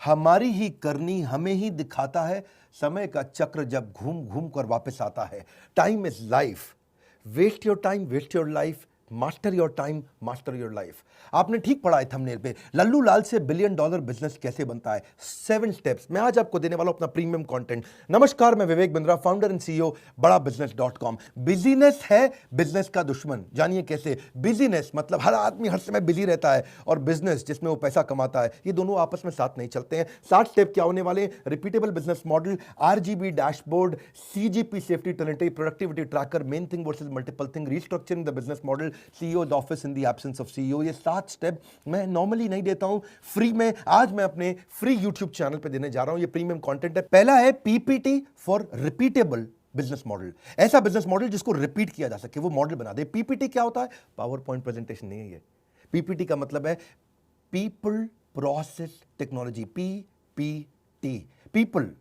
हमारी ही करनी हमें ही दिखाता है, समय का चक्र जब घूम घूम कर वापस आता है। Time is life, waste your time, waste your life, master your time, master your life. आपने ठीक पढ़ा है थंबनेल पे, लल्लू लाल से बिलियन डॉलर बिजनेस कैसे बनता है, 7 स्टेप्स। मैं आज आपको देने वाला हूं अपना प्रीमियम कंटेंट। नमस्कार, मैं Vivek Bindra, founder and CEO बड़ा बिजनेस.com। बिजीनेस है बिजनेस का दुश्मन, जानिए कैसे। बिजीनेस मतलब हर आदमी हर समय बिजी रहता है, और बिजनेस जिसमें वो पैसा कमाता है, ये दोनों आपस में साथ नहीं चलते हैं। 60 स्टेप क्या होने वाले? Repeatable business model, RGB dashboard, CGP safety talent, productivity tracker, main thing versus multiple thing, restructuring the business model, CEO's office in the absence of CEO। ये 7 स्टेप मैं नॉर्मली नहीं देता हूं, फ्री में आज मैं अपने फ्री YouTube चैनल पे देने जा रहा हूं। ये प्रीमियम कंटेंट है। पहला है PPT for repeatable business model, ऐसा बिजनेस मॉडल जिसको रिपीट किया जा सके, वो मॉडल बना दे। PPT क्या होता है? पावर पॉइंट प्रेजेंटेशन नहीं है ये। PPT का मतलब है people process technology, PPT। People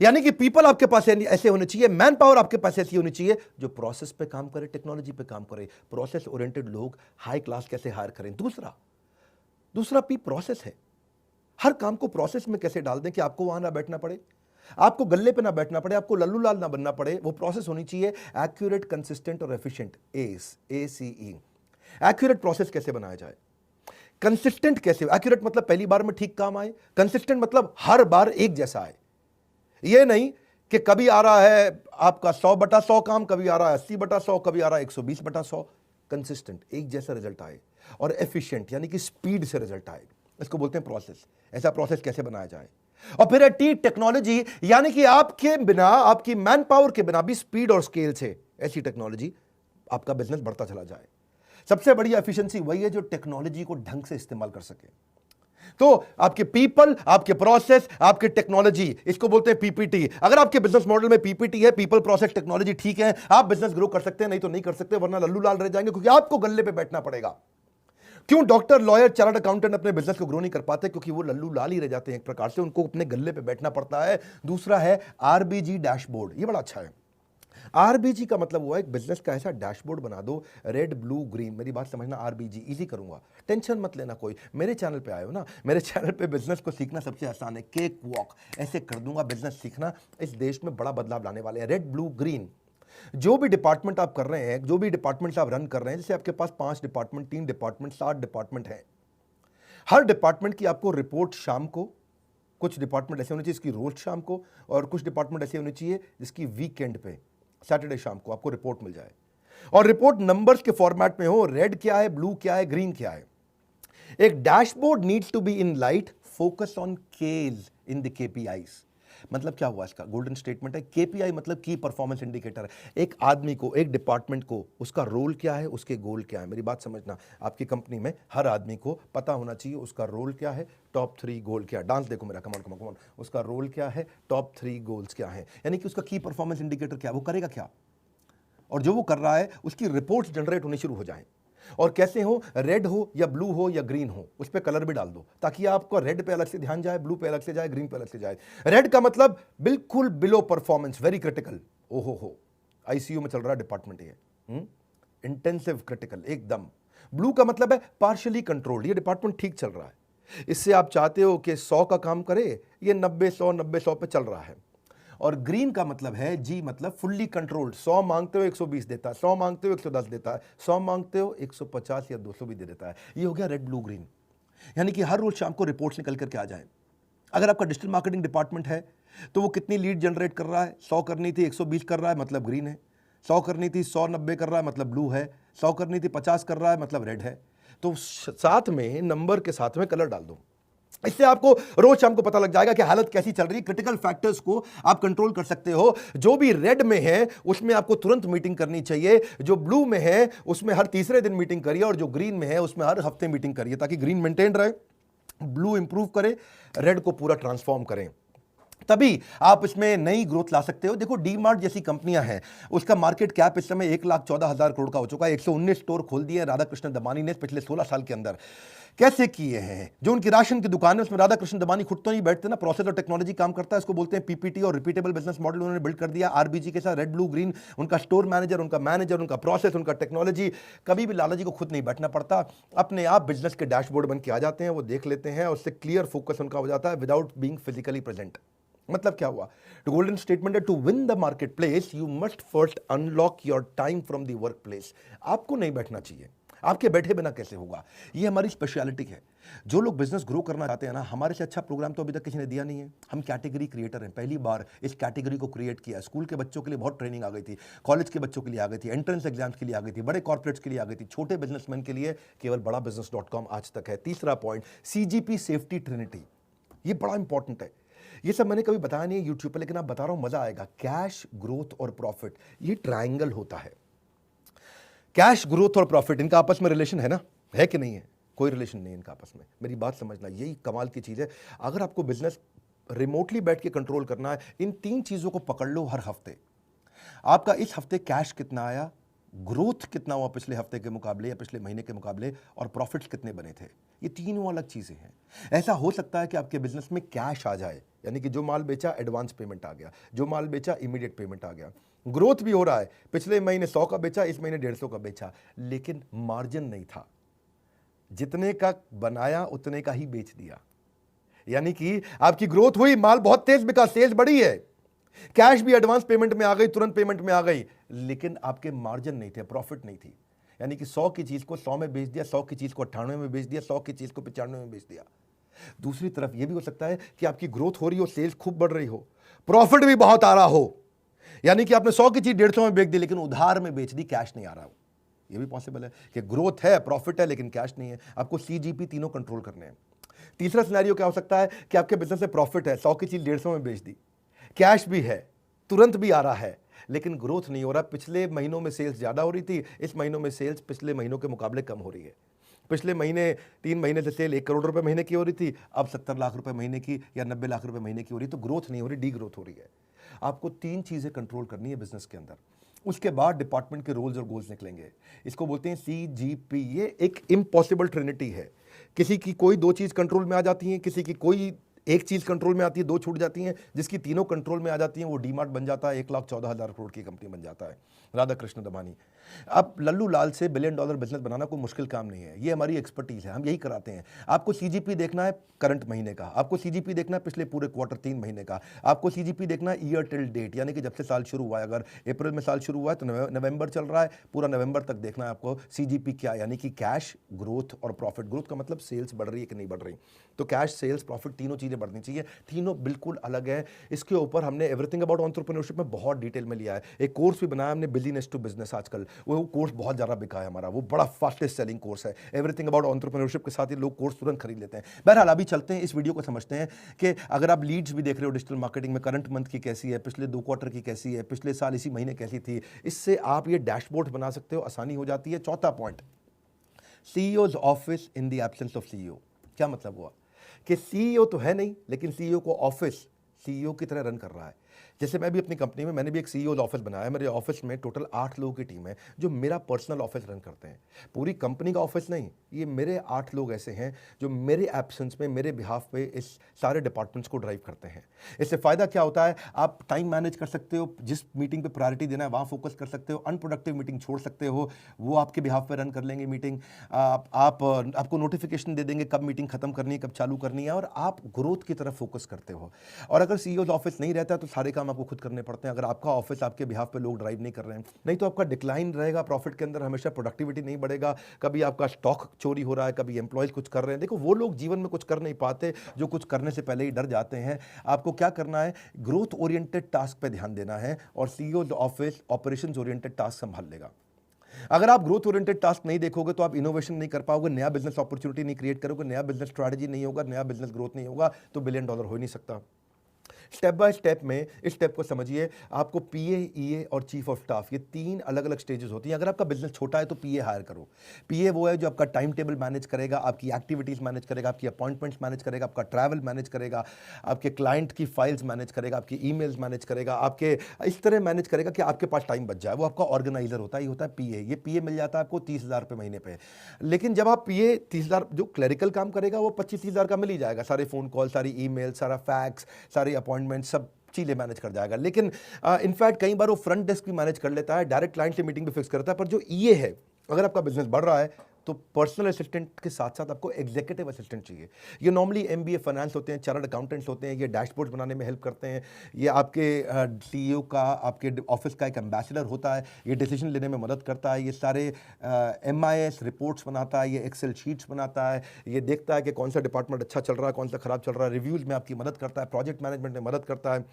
यानी कि पीपल आपके पास ऐसे होने चाहिए, मैन पावर आपके पास ऐसी होनी चाहिए जो प्रोसेस पे काम करे, टेक्नोलॉजी पे काम करे। प्रोसेस ओरिएंटेड लोग हाई क्लास कैसे हायर करें। दूसरा P प्रोसेस है। हर काम को प्रोसेस में कैसे डाल दें कि आपको वहां ना बैठना पड़े, आपको गल्ले पे ना बैठना पड़े, आपको लल्लू लाल ना बनना पड़े। वो प्रोसेस होनी चाहिए एक्यूरेट, कंसिस्टेंट और एफिशिएंट। ACE। एक्यूरेट प्रोसेस कैसे बनाया जाए, कंसिस्टेंट कैसे? एक्यूरेट मतलब पहली बार में ठीक काम आए, कंसिस्टेंट मतलब हर बार एक जैसा आए। ये नहीं कि कभी आ रहा है आपका 100/100 काम, कभी आ रहा है 80/100, कभी आ रहा है 120/100। कंसिस्टेंट, एक जैसा रिजल्ट आए। और एफिशिएंट यानी कि स्पीड से रिजल्ट आए, इसको बोलते हैं प्रोसेस। ऐसा प्रोसेस कैसे बनाया जाए? और फिर है T टेक्नोलॉजी, यानी कि आपके बिना, आपकी मैन पावर के बिना भी स्पीड और स्केल से ऐसी टेक्नोलॉजी आपका बिजनेस बढ़ता चला जाए। सबसे बड़ी एफिशिएंसी वही है जो टेक्नोलॉजी को ढंग से इस्तेमाल कर सके। तो आपके पीपल, आपके प्रोसेस, आपके टेक्नोलॉजी, इसको बोलते हैं PPT। अगर आपके बिजनेस मॉडल में PPT है, पीपल प्रोसेस टेक्नोलॉजी ठीक है, आप बिजनेस ग्रो कर सकते हैं, नहीं तो नहीं कर सकते, वरना लल्लू लाल रह जाएंगे, क्योंकि आपको गल्ले पे बैठना पड़ेगा। क्यों डॉक्टर, लॉयर, चार्टर्ड अकाउंटेंट अपने बिजनेस को ग्रो नहीं कर पाते? क्योंकि वो लल्लू लाल ही रह जाते हैं, एक प्रकार से उनको अपने गल्ले पे बैठना पड़ता है। दूसरा है RBG डैशबोर्ड, ये बड़ा अच्छा है। RBG का मतलब हुआ एक बिजनेस का ऐसा डैशबोर्ड बना दो, रेड ब्लू ग्रीन। मेरी बात समझना, RBG इजी करूंगा, टेंशन मत लेना कोई। मेरे चैनल पे आए हो ना, मेरे चैनल पे बिजनेस को सीखना सबसे आसान है, केक वॉक ऐसे कर दूंगा। बिजनेस सीखना, इस देश में बड़ा बदलाव लाने वाले हैं। रेड ब्लू ग्रीन, जो भी डिपार्टमेंट आप कर रहे हैं, जो भी डिपार्टमेंट आप रन कर रहे हैं, जैसे आपके पास 5 डिपार्टमेंट, 3 डिपार्टमेंट, 7 डिपार्टमेंट है। हर डिपार्टमेंट की आपको रिपोर्ट शाम को, कुछ डिपार्टमेंट ऐसे होने चाहिए जिसकी रोज शाम को, और कुछ डिपार्टमेंट ऐसे होने चाहिए जिसकी वीकेंड पे, सैटरडे शाम को आपको रिपोर्ट मिल जाए। और रिपोर्ट नंबर्स के फॉर्मेट में हो, रेड क्या है, ब्लू क्या है, ग्रीन क्या है। एक dashboard needs to be in light, focus on cage in the KPIs। मतलब क्या हुआ इसका? गोल्डन स्टेटमेंट है। KPI मतलब की परफॉर्मेंस इंडिकेटर है। एक आदमी को, एक डिपार्टमेंट को, उसका रोल क्या है, उसके गोल क्या है। मेरी बात समझना, आपकी कंपनी में हर आदमी को पता होना चाहिए उसका रोल क्या है, टॉप 3 गोल क्या है। डांस देखो मेरा, कमान कमान कमान। उसका रोल क्या है, टॉप 3 गोल्स क्या है, यानी कि उसका की परफॉर्मेंस इंडिकेटर क्या है, वो करेगा क्या, और जो वो कर रहा है उसकी रिपोर्ट्स जनरेट होनी शुरू हो जाएं। और कैसे हो, रेड हो या ब्लू हो या ग्रीन हो, उस पर कलर भी डाल दो, ताकि आपको रेड पे अलग से ध्यान जाए, ब्लू पे अलग से जाए, ग्रीन पे अलग से जाए। रेड का मतलब बिल्कुल बिलो परफॉर्मेंस, वेरी क्रिटिकल, ओहो ICU में चल रहा डिपार्टमेंट ये, इंटेंसिव क्रिटिकल एकदम। ब्लू का मतलब है पार्शियली कंट्रोल्ड, ये डिपार्टमेंट ठीक चल रहा है, इससे आप चाहते हो कि 100 का काम करे, ये 90-100 पे चल रहा है। और ग्रीन का मतलब है, G मतलब फुल्ली कंट्रोल्ड, 100 मांगते हो 120 देता है, 100 मांगते हो 110 देता है, 100 मांगते हो 150 या 200 भी दे देता है। ये हो गया रेड ब्लू ग्रीन, यानी कि हर रोज शाम को रिपोर्ट्स निकल करके आ जाए। अगर आपका डिजिटल मार्केटिंग डिपार्टमेंट है तो वो कितनी लीड जनरेट कर रहा है, 100 करनी थी 120 कर रहा है, मतलब ग्रीन है। 100 करनी थी 190 कर रहा है, मतलब ब्लू है। 100 करनी थी 50 कर रहा है, मतलब रेड है। तो साथ में नंबर के साथ में कलर डाल दो, इससे आपको रोज शाम को पता लग जाएगा कि हालत कैसी चल रही है। क्रिटिकल फैक्टर्स को आप कंट्रोल कर सकते हो। जो भी रेड में है उसमें आपको तुरंत मीटिंग करनी चाहिए, जो ब्लू में है उसमें हर तीसरे दिन मीटिंग करिए, और जो ग्रीन में है उसमें हर हफ्ते मीटिंग करिए, ताकि ग्रीन मेंटेन रहे, ब्लू इंप्रूव करे, रेड को पूरा ट्रांसफॉर्म करें। तभी आप इसमें नई ग्रोथ ला सकते हो। देखो डी मार्ट जैसी कंपनियां हैं, उसका मार्केट कैप इस समय 1,14,000 करोड़ का हो चुका है। 119 स्टोर खोल दिए राधा कृष्ण दमानी ने पिछले 16 साल के अंदर। कैसे किए हैं? जो उनकी राशन की दुकान है उसमें राधा कृष्ण दमानी खुद तो नहीं बैठते ना, प्रोसेस और टेक्नोलॉजी काम करता है, इसको बोलते हैं पीपीटी और रिपीटेबल बिजनेस मॉडल उन्होंने बिल्ड कर दिया आरबीजी के साथ। रेड ब्लू ग्रीन उनका स्टोर मैनेजर, उनका प्रोसेस, उनका टेक्नोलॉजी। कभी भी लाला जी को खुद नहीं बैठना पड़ता, अपने आप बिजनेस के डैशबोर्ड बन के आ जाते हैं, वो देख लेते हैं, उससे क्लियर फोकस उनका हो जाता है विदाउट बीइंग फिजिकली प्रेजेंट। मतलब क्या हुआ? टू गोल्डन स्टेटमेंट है, to win the market place you must first unlock your time from the work place. आपको नहीं बैठना चाहिए, आपके बैठे बिना कैसे होगा? ये हमारी स्पेशलिटी है। जो लोग बिजनेस ग्रो करना चाहते हैं ना, हमारे से अच्छा प्रोग्राम तो अभी तक किसी ने दिया नहीं है। हम कैटेगरी क्रिएटर हैं, पहली बार इस कैटेगरी को क्रिएट किया। स्कूल के बच्चों के लिए बहुत ट्रेनिंग आ गई थी, कॉलेज के बच्चों के लिए आ गई थी, एंट्रेंस एग्जाम्स के लिए आ गई थी, बड़े कॉर्पोरेट्स के लिए आ गई थी, छोटे बिजनेसमैन के लिए केवल बड़ा business.com आज तक है। तीसरा पॉइंट, सीजीपी सेफ्टी ट्रिनिटी, ये बड़ा इंपॉर्टेंट है। ये सब मैंने कभी बताया नहीं है यूट्यूब पर, लेकिन आप बता रहा हूं, मजा आएगा। कैश, ग्रोथ और प्रॉफिट, ये ट्रायंगल होता है। कैश, ग्रोथ और प्रॉफिट, इनका आपस में रिलेशन है ना? है कि नहीं है? कोई रिलेशन नहीं है इनका आपस में। मेरी बात समझना, यही कमाल की चीज है। अगर आपको बिजनेस रिमोटली बैठ के कंट्रोल करना है, इन 3 चीजों को पकड़ लो हर हफ्ते। आपका इस हफ्ते कैश कितना आया, ग्रोथ कितना हुआ पिछले हफ्ते के मुकाबले या पिछले महीने के मुकाबले, और प्रॉफिट्स कितने बने थे। ये तीनों अलग चीजें हैं। ऐसा हो सकता है कि आपके बिजनेस में कैश आ जाए, यानी कि जो माल बेचा एडवांस पेमेंट आ गया, जो माल बेचा इमीडिएट पेमेंट आ गया, ग्रोथ भी हो रहा है, पिछले महीने 100 का बेचा, इस महीने 150 का बेचा, लेकिन मार्जिन नहीं था, जितने का बनाया उतने का ही बेच दिया। यानी कि आपकी ग्रोथ हुई, माल बहुत तेज बिका, सेल्स बढ़ी है, कैश भी एडवांस पेमेंट में आ गई, तुरंत पेमेंट में आ गई, लेकिन आपके मार्जिन नहीं थे, प्रॉफिट नहीं थी। यानी कि 100 की चीज को 100 में बेच दिया, 100 की चीज को 98 में बेच दिया, 100 की चीज को 95 में बेच दिया। दूसरी तरफ यह भी हो सकता है कि आपकी ग्रोथ हो रही हो, सेल्स खूब बढ़ रही हो, प्रॉफिट भी बहुत आ रहा हो, यानी कि आपने 100 की चीज 150 में बेच दी, लेकिन उधार में बेच दी, कैश नहीं आ रहा हो। यह भी पॉसिबल है कि ग्रोथ है, प्रॉफिट है, लेकिन कैश नहीं है। आपको सीजीपी तीनों कंट्रोल करने हैं। तीसरा सिनेरियो क्या हो सकता है कि आपके बिजनेस में प्रॉफिट है, 100 की चीज 150 में बेच दी, कैश भी है, तुरंत भी आ रहा है, लेकिन ग्रोथ नहीं हो रहा। पिछले महीनों में सेल्स ज्यादा हो रही थी, इस महीनों में सेल्स पिछले महीनों के मुकाबले कम हो रही है। पिछले महीने 3 महीने से सेल 1 करोड़ रुपए महीने की हो रही थी, अब 70 लाख रुपए महीने की या 90 लाख रुपए महीने की हो रही है। तो ग्रोथ नहीं हो रही, डी ग्रोथ हो रही है। आपको 3 चीजें कंट्रोल करनी है बिजनेस के अंदर। उसके बाद डिपार्टमेंट के रोल्स और गोल्स निकलेंगे। इसको बोलते हैं सीजीपी। ये एक इम्पॉसिबल ट्रिनिटी है। किसी की कोई 2 चीज कंट्रोल में आ जाती है, किसी की कोई 1 चीज कंट्रोल में आती है, 2 छूट जाती हैं। जिसकी तीनों कंट्रोल में आ जाती हैं वो डीमार्ट बन जाता है, 1,14,000 करोड़ की कंपनी बन जाता है, राधा कृष्ण दमानी। अब लल्लू लाल से $1 बिलियन बिजनेस बनाना कोई मुश्किल काम नहीं है, ये हमारी एक्सपर्टीज है, हम यही कराते हैं। आपको सीजीपी देखना है करंट महीने का, आपको सीजीपी देखना है पिछले पूरे क्वार्टर 3 महीने का, आपको सीजीपी देखना है ईयर टिल डेट, यानी कि जब से साल शुरू हुआ है। अगर अप्रैल में साल शुरू हुआ है तो नवंबर चल रहा है, पूरा नवंबर तक देखना है आपको सीजीपी क्या, यानी कि कैश, ग्रोथ और प्रॉफिट। ग्रोथ का मतलब सेल्स बढ़ रही है कि नहीं बढ़ रही। तो कैश, सेल्स, प्रॉफिट तीनों चीजें बढ़नी चाहिए, तीनों बिल्कुल अलग है। इसके ऊपर हमने एवरीथिंग अबाउट एंटरप्रेन्योरशिप में बहुत डिटेल में लिया है। एक कोर्स भी बनाया हमने, बिजनेस टू बिजनेस, आजकल वो कोर्स बहुत ज़्यादा बिका है हमारा, वो बड़ा फास्टेस्ट सेलिंग कोर्स है। एवरीथिंग अबाउट एंटरप्रेन्योरशिप के साथ ही लोग कोर्स तुरंत खरीद लेते हैं। बहरहाल अभी चलते हैं, इस वीडियो को समझते हैं कि अगर आप लीड्स भी देख रहे हो डिजिटल मार्केटिंग में, करंट मंथ की कैसी है, पिछले 2 क्वार्टर की कैसी है, पिछले साल इसी महीने कैसी थी, इससे आप ये डैशबोर्ड बना सकते हो, आसानी हो जाती है। चौथा point, CEOs office in the absence of CEO. क्या मतलब हुआ कि सीईओ तो है नहीं, लेकिन सीईओ को ऑफिस सीईओ की तरह रन कर रहा है। जैसे मैं भी अपनी कंपनी में, मैंने भी एक सीईओ ऑफिस बनाया है। मेरे ऑफिस में टोटल 8 लोगों की टीम है जो मेरा पर्सनल ऑफिस रन करते हैं। पूरी कंपनी का ऑफिस नहीं, ये मेरे 8 लोग ऐसे हैं जो मेरे एब्सेंस में, मेरे बिहाफ पे इस सारे डिपार्टमेंट्स को ड्राइव करते हैं। इससे फायदा क्या होता है, आप टाइम मैनेज कर सकते हो, जिस मीटिंग पे प्रायोरिटी देना है वहाँ फोकस कर सकते हो, अनप्रोडक्टिव मीटिंग छोड़ सकते हो, वो आपके बिहाफ पे रन कर लेंगे मीटिंग। आपको नोटिफिकेशन दे देंगे कब मीटिंग खत्म करनी है, कब चालू करनी है, और आप ग्रोथ की तरफ फोकस करते हो। और अगर सीईओ ऑफिस नहीं रहता तो सारे काम आपको खुद करने पड़ते हैं। अगर आपका ऑफिस आपके बिहाफ पे लोग ड्राइव नहीं कर रहे हैं, नहीं तो आपका डिक्लाइन रहेगा प्रॉफिट के अंदर, हमेशा प्रोडक्टिविटी नहीं बढ़ेगा, कभी आपका स्टॉक चोरी हो रहा है, कभी एम्प्लॉयज कुछ कर रहे हैं। देखो वो लोग जीवन में कुछ कर नहीं पाते जो कुछ करने से पहले ही डर जाते हैं। आपको क्या करना है, ग्रोथ ओरिएंटेड टास्क पे ध्यान देना है, और CEO office operations oriented task संभाल लेगा। अगर आप ग्रोथ ओरिएंटेड टास्क नहीं देखोगे तो आप इनोवेशन नहीं कर पाओगे, नया बिजनेस अपॉर्चुनिटी नहीं क्रिएट करोगे, नया बिजनेस स्ट्रैटेजी नहीं होगा, नया बिजनेस ग्रोथ नहीं होगा, तो $1 बिलियन हो ही नहीं सकता। स्टेप बाय स्टेप में इस स्टेप को समझिए, आपको पीए, ईए और चीफ ऑफ स्टाफ, ये 3 अलग-अलग स्टेजेस होती हैं। अगर आपका बिज़नेस छोटा है तो पीए हायर करो। पीए वो है जो आपका टाइम टेबल मैनेज करेगा, आपकी एक्टिविटीज़ मैनेज करेगा, आपकी अपॉइंटमेंट्स मैनेज करेगा, आपका ट्रैवल मैनेज करेगा, आपके क्लाइंट की फाइल्स मैनेज करेगा, आपकी ईमेल्स मैनेज करेगा, आपके इस तरह मैनेज करेगा कि आपके पास टाइम बच जाए। वो आपका ऑर्गेनाइजर होता है, ये होता है पीए। ये पीए मिल जाता है आपको 30,000 रुपये महीने पे। लेकिन जब आप पीए 30,000, जो क्लरिकल काम करेगा वो 25-30,000 का मिल ही जाएगा, सारे फ़ोन कॉल, सारी ईमेल, सारा फैक्स, सारी अपॉइंटमेंट, सब चीज़ें मैनेज कर जाएगा। लेकिन इनफैक्ट कई बार वो फ्रंट डेस्क भी मैनेज कर लेता है, डायरेक्ट क्लाइंट से मीटिंग भी फिक्स करता है। पर जो ईए है, अगर आपका बिजनेस बढ़ रहा है तो पर्सनल असिस्टेंट के साथ साथ आपको एग्जीक्यूटिव असिस्टेंट चाहिए। ये नॉर्मली एमबीए फाइनेंस होते हैं, चार्टर्ड अकाउंटेंट्स होते हैं, ये डैशबोर्ड बनाने में हेल्प करते हैं, ये आपके सीईओ का, आपके ऑफिस का एक एम्बेसडर होता है, ये डिसीजन लेने में मदद करता है, ये सारे एमआईएस रिपोर्ट्स बनाता है, ये एक्सेल शीट्स बनाता है, ये देखता है कि कौन सा डिपार्टमेंट अच्छा चल रहा है, कौन सा खराब चल रहा है, रिव्यूज़ में आपकी मदद करता है, प्रोजेक्ट मैनेजमेंट में मदद करता है।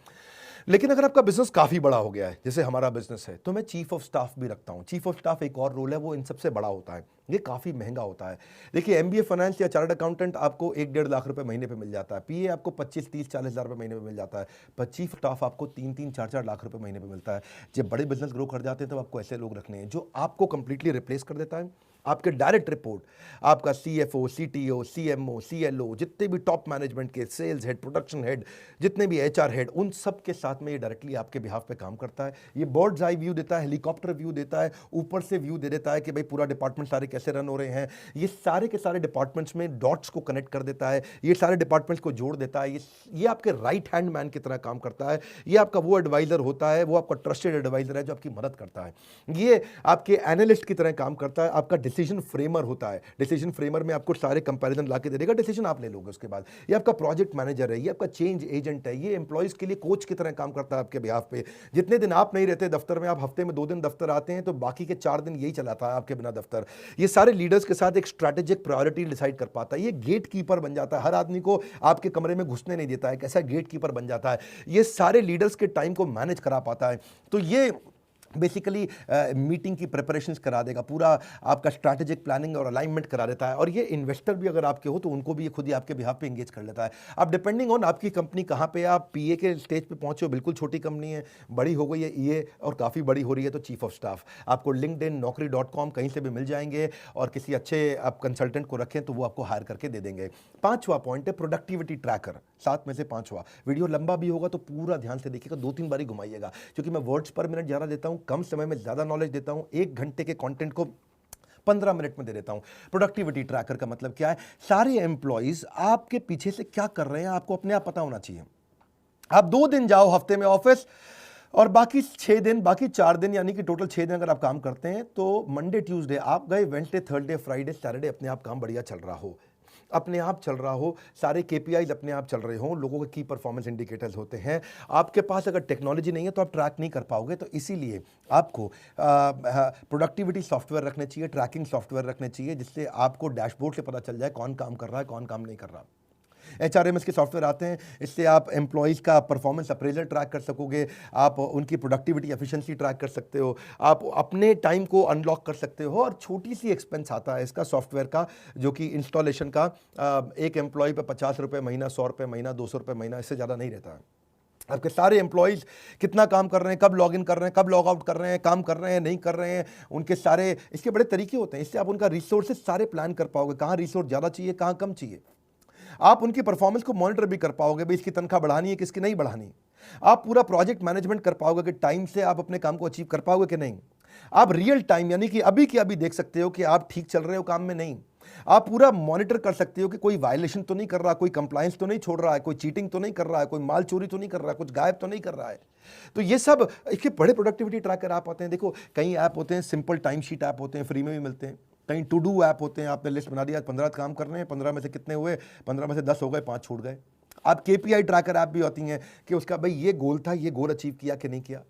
लेकिन अगर आपका बिजनेस काफ़ी बड़ा हो गया है, जैसे हमारा बिजनेस है, तो मैं चीफ ऑफ स्टाफ भी रखता हूँ। चीफ ऑफ स्टाफ एक और रोल है, वो इन सबसे बड़ा होता है, ये काफ़ी महंगा होता है। देखिए, एमबीए फाइनेंस या चार्टर्ड अकाउंटेंट आपको 1-1.5 लाख रुपए महीने पे मिल जाता है, पीए आपको 25-30-40 हज़ार रुपये महीने पे मिल जाता है, पर चीफ स्टाफ आपको 3-3, 4-4 लाख रुपए महीने पे मिलता है। जब बड़े बिजनेस ग्रो कर जाते हैं तो आपको ऐसे लोग रखने हैं जो आपको कंप्लीटली रिप्लेस कर देता है। आपके डायरेक्ट रिपोर्ट आपका सीएफओ, सीटीओ, सीएमओ, सीएलओ, जितने भी टॉप मैनेजमेंट के, सेल्स हेड, प्रोडक्शन हेड, जितने भी एचआर हेड, उन सब के साथ में ये डायरेक्टली आपके बिहाफ पे काम करता है। ये बर्ड्स आई व्यू देता है, हेलीकॉप्टर व्यू देता है, ऊपर से व्यू दे देता है कि भाई पूरा डिपार्टमेंट सारे कैसे रन हो रहे हैं। ये सारे के सारे डिपार्टमेंट्स में डॉट्स को कनेक्ट कर देता है, ये सारे डिपार्टमेंट्स को जोड़ देता है। ये आपके राइट हैंड मैन की तरह काम करता है। ये आपका वो एडवाइजर होता है, वो आपका ट्रस्टेड एडवाइजर है जो आपकी मदद करता है। ये आपके एनालिस्ट की तरह काम करता है, आपका डिसीजन फ्रेमर होता है। डिसीजन फ्रेमर में आपको सारे कंपैरिजन लाके दे देगा, डिसीजन आप ले लोगे उसके बाद। ये आपका प्रोजेक्ट मैनेजर है, ये आपका चेंज एजेंट है, ये एम्प्लॉइज के लिए कोच की तरह काम करता है आपके बिहाफ पे। जितने दिन आप नहीं रहते दफ्तर में, आप हफ्ते में 2 दिन दफ्तर आते हैं, तो बाकी के 4 दिन यही चलाता है आपके बिना दफ्तर। ये सारे लीडर्स के साथ एक स्ट्रैटेजिक प्रायोरिटी डिसाइड कर पाता है। ये गेट कीपर बन जाता है, हर आदमी को आपके कमरे में घुसने नहीं देता है, कैसा गेट कीपर बन जाता है। ये सारे लीडर्स के टाइम को मैनेज करा पाता है। तो ये बेसिकली मीटिंग की प्रिपरेशंस करा देगा, पूरा आपका स्ट्रैटेजिक प्लानिंग और अलाइनमेंट करा देता है। और ये इन्वेस्टर भी अगर आपके हो तो उनको भी ये खुद ही आपके बिहाफ पे एंगेज कर लेता है। अब डिपेंडिंग ऑन आपकी कंपनी कहाँ पे, आप पीए के स्टेज पे पहुंचे हो, बिल्कुल छोटी कंपनी है, बड़ी हो गई है ईए और काफ़ी बड़ी हो रही है, तो चीफ ऑफ स्टाफ आपको लिंक्डइन, naukri.com कहीं से भी मिल जाएंगे, और किसी अच्छे आप कंसल्टेंट को रखें तो वो आपको हायर करके दे देंगे। 5वां पॉइंट है प्रोडक्टिविटी ट्रैकर, 7 में से 5वां। वीडियो लंबा भी होगा तो पूरा ध्यान से देखिएगा, 2-3 बारी घुमाइएगा, क्योंकि मैं वर्ड्स पर मिनट ज़्यादा देता हूँ, कम समय में ज़्यादा नॉलेज देता हूँ। 1 घंटे के कंटेंट को 15 मिनट में दे देता हूं। प्रोडक्टिविटी ट्रैकर का मतलब क्या है? सारे एम्प्लॉइज आपके पीछे से क्या कर रहे हैं आपको अपने आप पता होना चाहिए। आप 2 दिन जाओ हफ्ते में ऑफिस, और बाकी 6 दिन, बाकी 4 दिन, यानी कि टोटल 6 दिन अगर आप काम करते हैं, तो मंडे ट्यूसडे आप गए, वेडनेसडे, थर्सडे, फ्राइडे, सैटरडे अपने आप काम बढ़िया चल रहा हो, अपने आप चल रहा हो, सारे केपीआईज अपने आप चल रहे हों, लोगों के की परफॉर्मेंस इंडिकेटर्स होते हैं। आपके पास अगर टेक्नोलॉजी नहीं है तो आप ट्रैक नहीं कर पाओगे, तो इसीलिए आपको प्रोडक्टिविटी सॉफ्टवेयर रखने चाहिए, ट्रैकिंग सॉफ्टवेयर रखने चाहिए, जिससे आपको डैशबोर्ड से पता चल जाए कौन काम कर रहा है, कौन काम नहीं कर रहा। HRMS के सॉफ्टवेयर आते हैं, इससे आप एम्प्लॉइज़ का परफॉर्मेंस अप्रेजल ट्रैक कर सकोगे, आप उनकी प्रोडक्टिविटी एफिशिएंसी ट्रैक कर सकते हो, आप अपने टाइम को अनलॉक कर सकते हो। और छोटी सी एक्सपेंस आता है इसका सॉफ्टवेयर का, जो कि इंस्टॉलेशन का, एक एम्प्लॉय पे 50 रुपये महीना, 100 रुपये महीना, 200 रुपये महीना, इससे ज़्यादा नहीं रहता है। आपके सारे एम्प्लॉइज़ कितना काम कर रहे हैं, कब लॉग इन कर रहे हैं, कब लॉग आउट कर रहे हैं, काम कर रहे हैं, नहीं कर रहे हैं, उनके सारे, इसके बड़े तरीके होते हैं। इससे आप उनका रिसोर्सेज सारे प्लान कर पाओगे, कहाँ रिसोर्स ज़्यादा चाहिए, कहाँ कम चाहिए। आप उनकी परफॉर्मेंस को मॉनिटर भी कर पाओगे, भाई इसकी तनख्वाह बढ़ानी है, किसकी नहीं बढ़ानी। आप पूरा प्रोजेक्ट मैनेजमेंट कर पाओगे कि टाइम से आप अपने काम को अचीव कर पाओगे कि नहीं। आप रियल टाइम, यानी कि अभी की अभी देख सकते हो कि आप ठीक चल रहे हो काम में, नहीं। आप पूरा मॉनिटर कर सकते हो कि कोई वायलेशन तो नहीं कर रहा, कोई कंप्लायंस तो नहीं छोड़ रहा है, कोई चीटिंग तो नहीं कर रहा है, कोई माल चोरी तो नहीं कर रहा है, कुछ गायब तो नहीं कर रहा है। तो ये सब इसके बड़े प्रोडक्टिविटी ट्रैकर ऐप आते हैं। देखो, कई ऐप होते हैं, सिंपल टाइम शीट ऐप होते हैं, फ्री में भी मिलते हैं। कहीं टू डू ऐप होते हैं, आपने लिस्ट बना दिया, 15 काम करने हैं, 15 में से कितने हुए, 15 में से 10 हो गए, 5 छूट गए। आप केपीआई ट्रैकर ऐप भी होती हैं कि उसका भाई ये गोल था, ये गोल अचीव किया कि नहीं किया।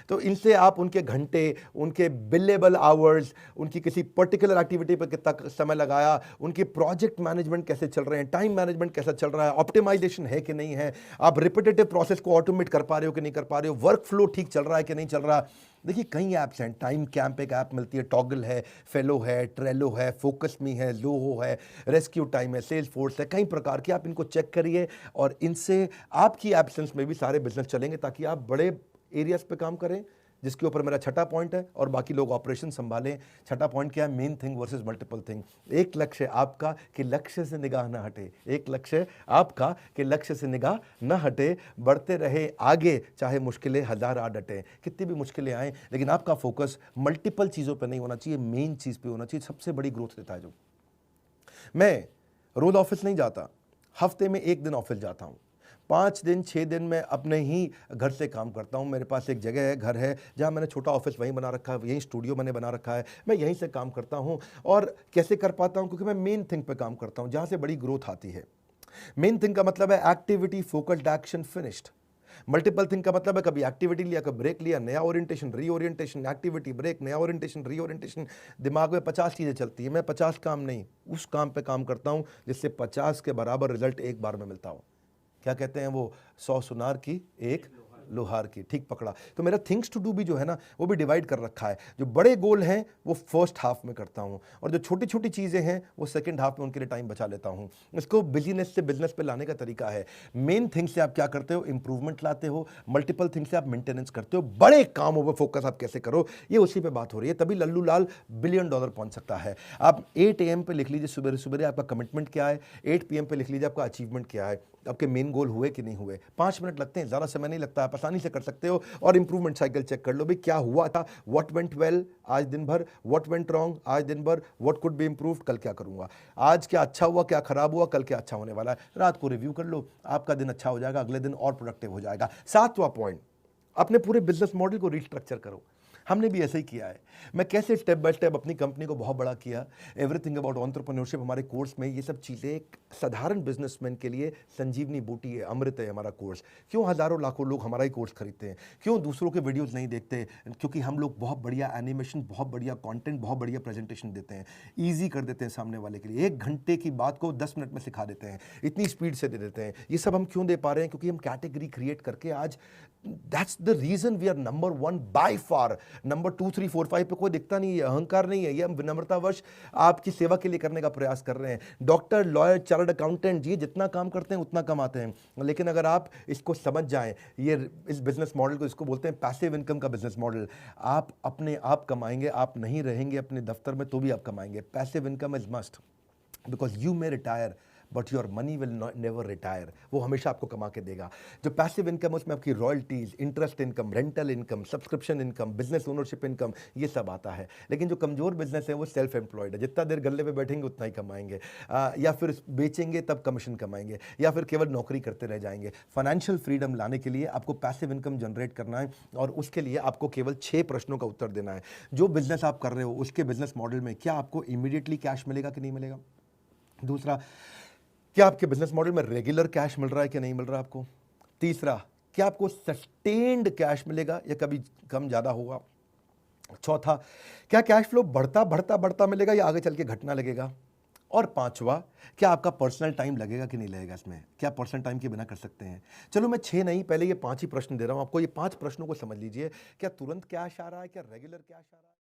तो इनसे आप उनके घंटे, उनके बिलेबल आवर्स, उनकी किसी पर्टिकुलर एक्टिविटी पर कितना समय लगाया, उनके प्रोजेक्ट मैनेजमेंट कैसे चल रहे हैं, टाइम मैनेजमेंट कैसा चल रहा है, ऑप्टिमाइजेशन है कि नहीं है, आप रिपीटेटिव प्रोसेस को ऑटोमेट कर पा रहे हो कि नहीं कर पा रहे हो, वर्क फ्लो ठीक चल रहा है कि नहीं चल रहा। देखिए कई ऐप्स हैं, टाइम कैंप एक ऐप मिलती है, टॉगल है, फेलो है, ट्रेलो है, फोकस मी है, लोहो है, रेस्क्यू टाइम है, सेल्स फोर्स है, कई प्रकार के, आप इनको चेक करिए और इनसे आपकी एब्सेंस में भी सारे बिजनेस चलेंगे ताकि आप बड़े एरियाज पे काम करें, जिसके ऊपर मेरा छठा पॉइंट है, और बाकी लोग ऑपरेशन संभालें। छठा पॉइंट क्या है? Main thing versus multiple thing. एक लक्ष्य आपका कि लक्ष्य से निगाह ना हटे, एक लक्ष्य आपका कि लक्ष्य से निगाह ना हटे, बढ़ते रहे आगे, चाहे मुश्किलें हजार आ डटे, कितनी भी मुश्किलें आए, लेकिन आपका फोकस मल्टीपल चीज़ों पर नहीं होना चाहिए, मेन चीज़ पे होना चाहिए। सबसे बड़ी ग्रोथ देता है जो। मैं रोज ऑफिस नहीं जाता, हफ्ते में एक दिन ऑफिस जाता हूँ, 5 दिन 6 दिन मैं अपने ही घर से काम करता हूँ। मेरे पास एक जगह है, घर है, जहाँ मैंने छोटा ऑफिस वहीं बना रखा है, यहीं स्टूडियो मैंने बना रखा है, मैं यहीं से काम करता हूँ। और कैसे कर पाता हूँ? क्योंकि मैं मेन थिंग पे काम करता हूँ, जहाँ से बड़ी ग्रोथ आती है। मेन थिंग का मतलब है activity, focused action, finished. Multiple thing का मतलब है कभी एक्टिविटी लिया, कभी ब्रेक लिया, नया ओरिएंटेशन, रीओरिएंटेशन, एक्टिविटी, ब्रेक, नया ओरिएंटेशन, रीओरिएंटेशन। दिमाग में 50 चीज़ें चलती है, मैं 50 काम नहीं, उस काम पे काम करता हूँ जिससे 50 के बराबर रिजल्ट एक बार में मिलता हो। क्या कहते हैं वो, 100 सुनार की एक लोहार की, ठीक पकड़ा। तो मेरा थिंग्स टू डू भी जो है ना, वो भी डिवाइड कर रखा है। जो बड़े गोल हैं वो फर्स्ट हाफ में करता हूँ, और जो छोटी छोटी चीज़ें हैं वो सेकंड हाफ में उनके लिए टाइम बचा लेता हूँ। इसको बिजनेस से बिजनेस पे लाने का तरीका है। मेन थिंग से आप क्या करते हो? इंप्रूवमेंट लाते हो। मल्टीपल थिंग से आप मेंटेनेंस करते हो। बड़े कामों पर फोकस आप कैसे करो, ये उसी पे बात हो रही है। तभी लल्लू लाल $1 बिलियन पहुंच सकता है। आप 8 AM पे लिख लीजिए, सुबह सुबह आपका कमिटमेंट क्या है, 8 PM पे लिख लीजिए आपका अचीवमेंट क्या है, आपके मेन गोल हुए कि नहीं हुए। 5 मिनट लगते हैं, ज़्यादा समय नहीं लगता, आप आसानी से कर सकते हो। और इंप्रूवमेंट साइकिल चेक कर लो भाई, क्या हुआ था, व्हाट वेंट वेल आज दिन भर, व्हाट वेंट रॉन्ग आज दिन भर, व्हाट कुड बी इंप्रूव्ड, कल क्या करूंगा, आज क्या अच्छा हुआ, क्या खराब हुआ, कल क्या अच्छा होने वाला है। रात को रिव्यू कर लो, आपका दिन अच्छा हो जाएगा, अगले दिन और प्रोडक्टिव हो जाएगा। 7वां पॉइंट, अपने पूरे बिजनेस मॉडल को रिस्ट्रक्चर करो। हमने भी ऐसे ही किया है। मैं कैसे स्टेप बाय स्टेप अपनी कंपनी को बहुत बड़ा किया, एवरीथिंग अबाउट एंटरप्रेन्योरशिप हमारे कोर्स में, ये सब चीज़ें एक साधारण बिजनेसमैन के लिए संजीवनी बूटी है, अमृत है हमारा कोर्स। क्यों हज़ारों लाखों लोग हमारा ही कोर्स खरीदते हैं? क्यों दूसरों के वीडियोज़ नहीं देखते? क्योंकि हम लोग बहुत बढ़िया एनिमेशन, बहुत बढ़िया कॉन्टेंट, बहुत बढ़िया प्रेजेंटेशन देते हैं, ईजी कर देते हैं सामने वाले के लिए। 1 घंटे की बात को 10 मिनट में सिखा देते हैं, इतनी स्पीड से दे देते हैं। ये सब हम क्यों दे पा रहे हैं? क्योंकि हम कैटेगरी क्रिएट करके आज, that's the reason we are number 1 by far. Number 2, 3, 4, 5 पे कोई दिखता नहीं है, अहंकार नहीं है, ये हम विनम्रतावश आपकी सेवा के लिए करने का प्रयास कर रहे हैं। डॉक्टर, लॉयर, चार्टर्ड अकाउंटेंट, ये जितना काम करते हैं उतना कमाते हैं, लेकिन अगर आप इसको समझ जाएं, ये इस बिजनेस मॉडल को, इसको बोलते हैं पैसिव इनकम का बिजनेस मॉडल। आप अपने आप कमाएंगे, आप नहीं रहेंगे अपने दफ्तर में तो भी आप कमाएंगे। Passive income is must, because you may retire but your money will never retire. वो हमेशा आपको कमा के देगा। जो पैसिव इनकम, उसमें आपकी royalties, interest income, rental income, subscription income, business ownership income, ये सब आता है। लेकिन जो कमजोर बिजनेस है वो सेल्फ एम्प्लॉयड है, जितना देर गल्ले पे बैठेंगे उतना ही कमाएंगे, या फिर बेचेंगे तब कमीशन कमाएंगे, या फिर केवल नौकरी करते रह जाएंगे। फाइनेंशियल फ्रीडम लाने के लिए आपको पैसिव इनकम जनरेट करना है, और उसके लिए आपको केवल 6 प्रश्नों का उत्तर देना है। जो बिजनेस आप कर रहे हो उसके बिजनेस मॉडल में क्या आपको इमीडिएटली कैश मिलेगा कि नहीं मिलेगा? दूसरा, क्या आपके बिजनेस मॉडल में रेगुलर कैश मिल रहा है कि नहीं मिल रहा आपको? तीसरा, क्या आपको सस्टेन्ड कैश मिलेगा या कभी कम ज़्यादा होगा? चौथा, क्या कैश फ्लो बढ़ता बढ़ता बढ़ता मिलेगा या आगे चल के घटना लगेगा? और पांचवा, क्या आपका पर्सनल टाइम लगेगा कि नहीं लगेगा इसमें? क्या पर्सनल टाइम के बिना कर सकते हैं? चलो मैं 6 नहीं, पहले ये 5 ही प्रश्न दे रहा हूं आपको। ये 5 प्रश्नों को समझ लीजिए। क्या तुरंत कैश आ रहा है? क्या रेगुलर कैश आ रहा है?